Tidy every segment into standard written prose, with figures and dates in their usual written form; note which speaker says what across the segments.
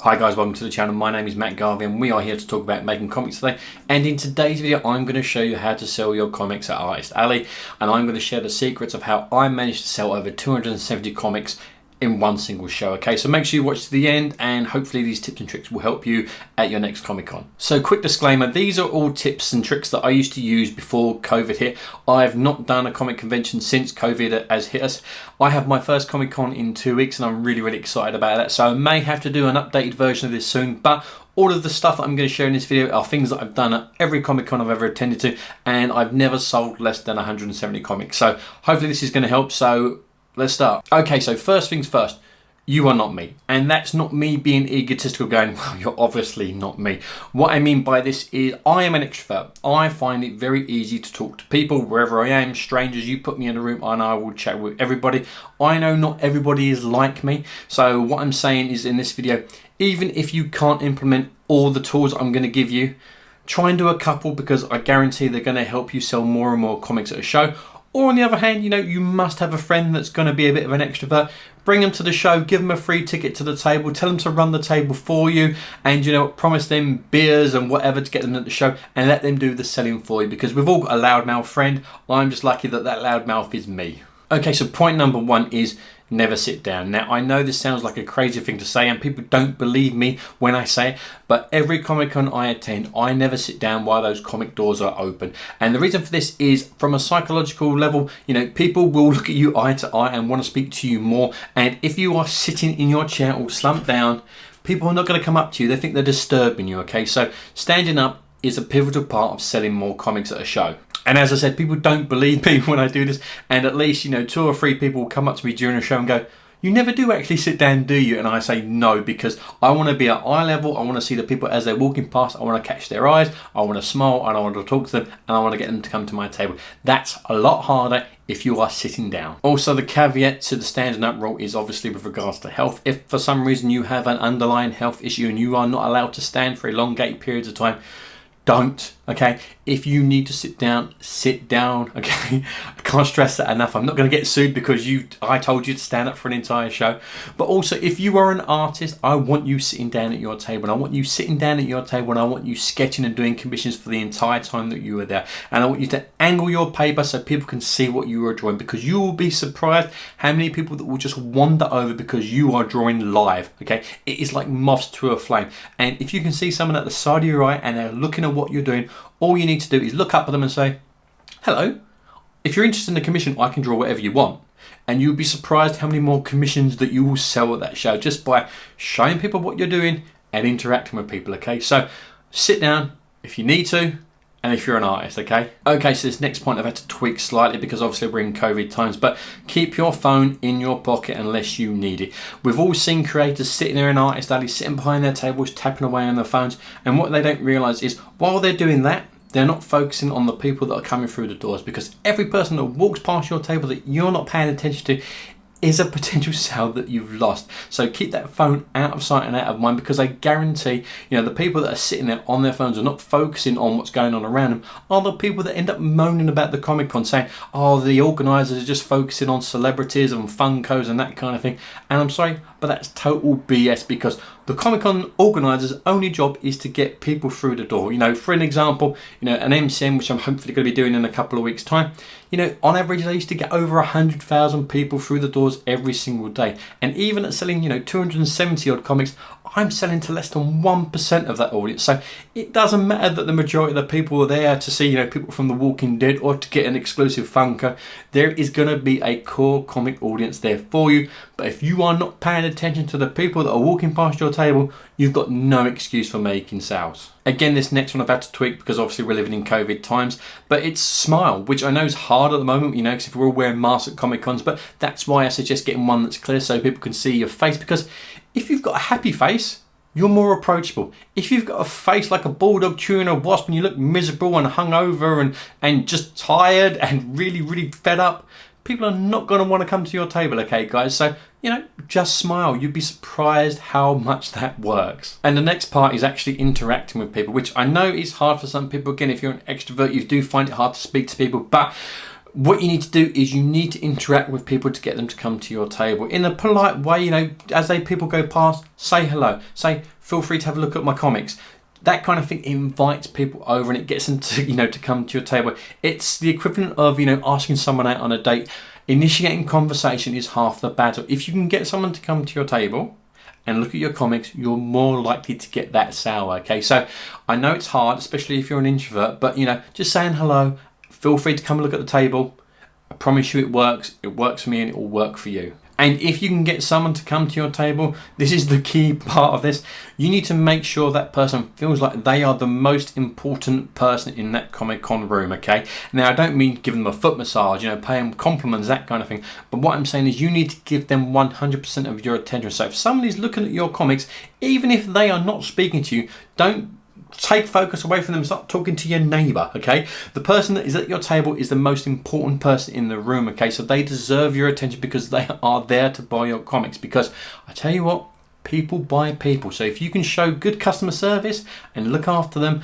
Speaker 1: Hi guys, welcome to the channel. My name is Matt Garvey and we are here to talk about making comics today. And in today's video, I'm going to show you how to sell your comics at Artist Alley. And I'm going to share the secrets of how I managed to sell over 270 comics in one single show. Okay, so make sure you watch to the end and hopefully these tips and tricks will help you at your next Comic Con. So quick disclaimer, these are all tips and tricks that I used to use before COVID hit. I've not done a comic convention since COVID has hit us. I have my first Comic Con in 2 weeks and I'm really excited about that. So I may have to do an updated version of this soon, but all of the stuff that I'm going to share in this video are things that I've done at every Comic Con I've ever attended to, and I've never sold less than 170 comics. So hopefully this is going to help. So let's start. Okay, so first things first, you are not me. And that's not me being egotistical going, well, you're obviously not me. What I mean by this is I am an extrovert. I find it very easy to talk to people wherever I am, strangers. You put me in a room and I will chat with everybody. I know not everybody is like me. So what I'm saying is in this video, even if you can't implement all the tools I'm going to give you, try and do a couple because I guarantee they're going to help you sell more and more comics at a show. Or on the other hand, you must have a friend that's going to be a bit of an extrovert. Bring them to the show, give them a free ticket to the table, tell them to run the table for you, and promise them beers and whatever to get them at the show, and let them do the selling for you, because we've all got a loudmouth friend. I'm just lucky that that loudmouth is me. Okay, so point number one is never sit down. Now, I know this sounds like a crazy thing to say and people don't believe me when I say it, but every Comic Con I attend, I never sit down while those comic doors are open. And the reason for this is from a psychological level, people will look at you eye to eye and want to speak to you more. And if you are sitting in your chair or slumped down, people are not going to come up to you. They think they're disturbing you, okay? So standing up is a pivotal part of selling more comics at a show. And as I said, people don't believe me when I do this, and at least 2 or 3 people will come up to me during a show and go, "You never do actually sit down, do you?" And I say no, because I want to be at eye level. I want to see the people as they're walking past. I want to catch their eyes. I want to smile and I want to talk to them and I want to get them to come to my table. That's a lot harder if you are sitting down. Also, the caveat to the standing up rule is obviously with regards to health. If for some reason you have an underlying health issue and you are not allowed to stand for elongated periods of time, don't, okay? If you need to sit down, okay? I can't stress that enough. I'm not going to get sued because I told you to stand up for an entire show. But also, if you are an artist, I want you sitting down at your table. And I want you sitting down at your table and I want you sketching and doing commissions for the entire time that you were there. And I want you to angle your paper so people can see what you are drawing, because you will be surprised how many people that will just wander over because you are drawing live, okay? It is like moths to a flame. And if you can see someone at the side of your eye and they're looking at what you're doing, all you need to do is look up at them and say, "Hello, if you're interested in the commission, I can draw whatever you want." And you'll be surprised how many more commissions that you will sell at that show just by showing people what you're doing and interacting with people, okay? So sit down if you need to, and if you're an artist, okay? Okay, so this next point I've had to tweak slightly because obviously we're in COVID times, but keep your phone in your pocket unless you need it. We've all seen creators sitting there in Artist Alley, sitting behind their tables, tapping away on their phones, and what they don't realise is while they're doing that, they're not focusing on the people that are coming through the doors, because every person that walks past your table that you're not paying attention to is a potential sale that you've lost. So keep that phone out of sight and out of mind, because I guarantee, the people that are sitting there on their phones are not focusing on what's going on around them are the people that end up moaning about the Comic Con, saying, "Oh, the organisers are just focusing on celebrities and funkos and that kind of thing." And I'm sorry, but that's total BS, because the Comic Con organisers' only job is to get people through the door. For an example, an MCM, which I'm hopefully going to be doing in a couple of weeks' time, on average, they used to get over 100,000 people through the doors every single day. And even at selling, 270 odd comics, I'm selling to less than 1% of that audience. So it doesn't matter that the majority of the people are there to see, people from The Walking Dead or to get an exclusive Funko. There is going to be a core comic audience there for you. But if you are not paying attention to the people that are walking past your table, you've got no excuse for making sales. Again, this next one I've had to tweak because obviously we're living in COVID times, but it's smile, which I know is hard at the moment, because if we're all wearing masks at Comic Cons, but that's why I suggest getting one that's clear so people can see your face, because if you've got a happy face, you're more approachable. If you've got a face like a bulldog chewing a wasp and you look miserable and hungover and just tired and really fed up, people are not going to want to come to your table, okay, guys? So, just smile. You'd be surprised how much that works. And the next part is actually interacting with people, which I know is hard for some people. Again, if you're an extrovert, you do find it hard to speak to people, but What you need to do is you need to interact with people to get them to come to your table in a polite way. You know, as people go past, say hello, say feel free to have a look at my comics. That kind of thing invites people over and it gets them to, to come to your table. It's the equivalent of, asking someone out on a date. Initiating conversation is half the battle. If you can get someone to come to your table and look at your comics, you're more likely to get that sale, okay? So I know it's hard, especially if you're an introvert, but just saying hello, feel free to come and look at the table. I promise you it works. It works for me and it will work for you. And if you can get someone to come to your table, this is the key part of this. You need to make sure that person feels like they are the most important person in that Comic-Con room, okay? Now, I don't mean give them a foot massage, pay them compliments, that kind of thing. But what I'm saying is you need to give them 100% of your attention. So if somebody's looking at your comics, even if they are not speaking to you, don't take focus away from them. Start talking to your neighbor, okay? The person that is at your table is the most important person in the room, okay? So they deserve your attention because they are there to buy your comics. Because I tell you what, people buy people. So if you can show good customer service and look after them,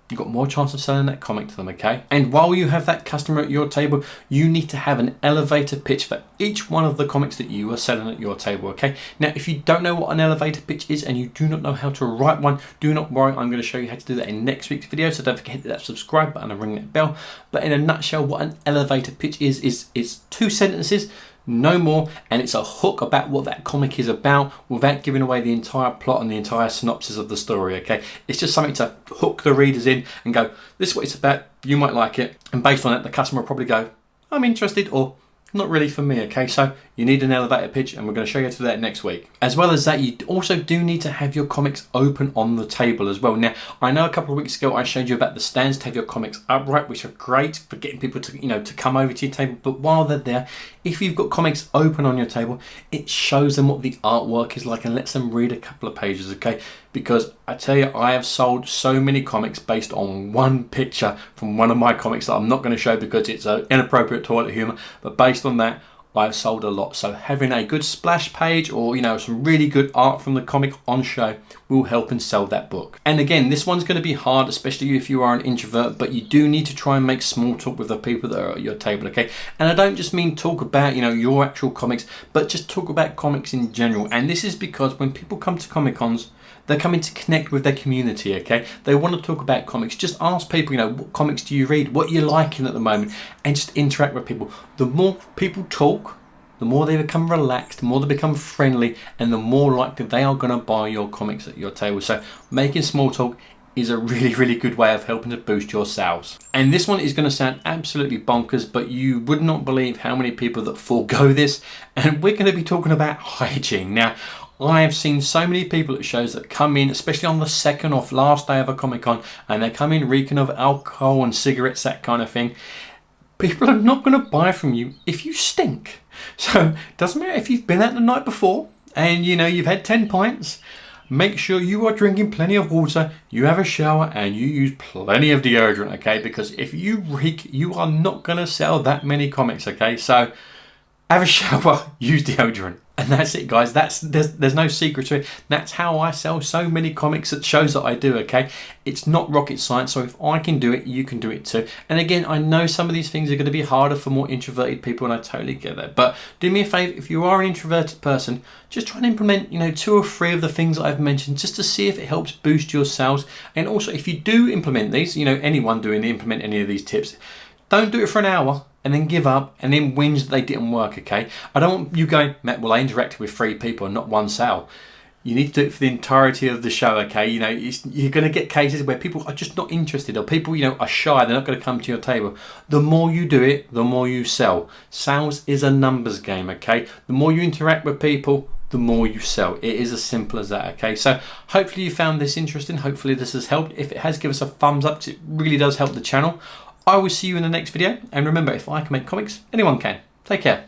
Speaker 1: you've got more chance of selling that comic to them, okay? And while you have that customer at your table, you need to have an elevator pitch for each one of the comics that you are selling at your table, okay? Now, if you don't know what an elevator pitch is and you do not know how to write one, do not worry. I'm going to show you how to do that in next week's video. So don't forget to hit that subscribe button and ring that bell. But in a nutshell, what an elevator pitch is 2 sentences, no more, and it's a hook about what that comic is about without giving away the entire plot and the entire synopsis of the story, okay? It's just something to hook the readers in and go, this is what it's about, you might like it, and based on that the customer will probably go, I'm interested, or not really for me, okay? So you need an elevator pitch and we're going to show you how to do that next week. As well as that, you also do need to have your comics open on the table as well. Now, I know a couple of weeks ago I showed you about the stands to have your comics upright, which are great for getting people to, to come over to your table. But while they're there, if you've got comics open on your table, it shows them what the artwork is like and lets them read a couple of pages, okay? Because I tell you, I have sold so many comics based on one picture from one of my comics that I'm not going to show because it's an inappropriate toilet humor, but based on that, I've sold a lot. So having a good splash page or some really good art from the comic on show will help and sell that book. And again, this one's going to be hard, especially if you are an introvert, but you do need to try and make small talk with the people that are at your table, okay? And I don't just mean talk about your actual comics, but just talk about comics in general. And this is because when people come to Comic-Cons, they're coming to connect with their community, okay? They want to talk about comics. Just ask people, what comics do you read? What are you liking at the moment? And just interact with people. The more people talk, the more they become relaxed, the more they become friendly, and the more likely they are going to buy your comics at your table. So making small talk is a really, really good way of helping to boost your sales. And this one is going to sound absolutely bonkers, but you would not believe how many people that forego this. And we're going to be talking about hygiene. Now, I have seen so many people at shows that come in, especially on the second or last day of a Comic-Con, and they come in reeking of alcohol and cigarettes, that kind of thing. People are not going to buy from you if you stink. So it doesn't matter if you've been out the night before and you've had 10 pints. Make sure you are drinking plenty of water, you have a shower, and you use plenty of deodorant, okay? Because if you reek, you are not going to sell that many comics, okay? So have a shower, use deodorant. And that's it, guys. There's no secret to it. That's how I sell so many comics at shows that I do, okay? It's not rocket science, so if I can do it, you can do it too. And again, I know some of these things are going to be harder for more introverted people, and I totally get that. But do me a favor, if you are an introverted person, just try and implement, 2 or 3 of the things that I've mentioned, just to see if it helps boost your sales. And also, if you do implement these, anyone implement any of these tips, don't do it for an hour and then give up and then whinge that they didn't work, okay? I don't want you going, Matt, well, I interacted with 3 people and not 1 sale. You need to do it for the entirety of the show, okay? You're going to get cases where people are just not interested, or people, are shy, they're not going to come to your table. The more you do it, the more you sell. Sales is a numbers game, okay? The more you interact with people, the more you sell. It is as simple as that, okay? So hopefully you found this interesting. Hopefully this has helped. If it has, give us a thumbs up, because it really does help the channel. I will see you in the next video. And remember, if I can make comics, anyone can. Take care.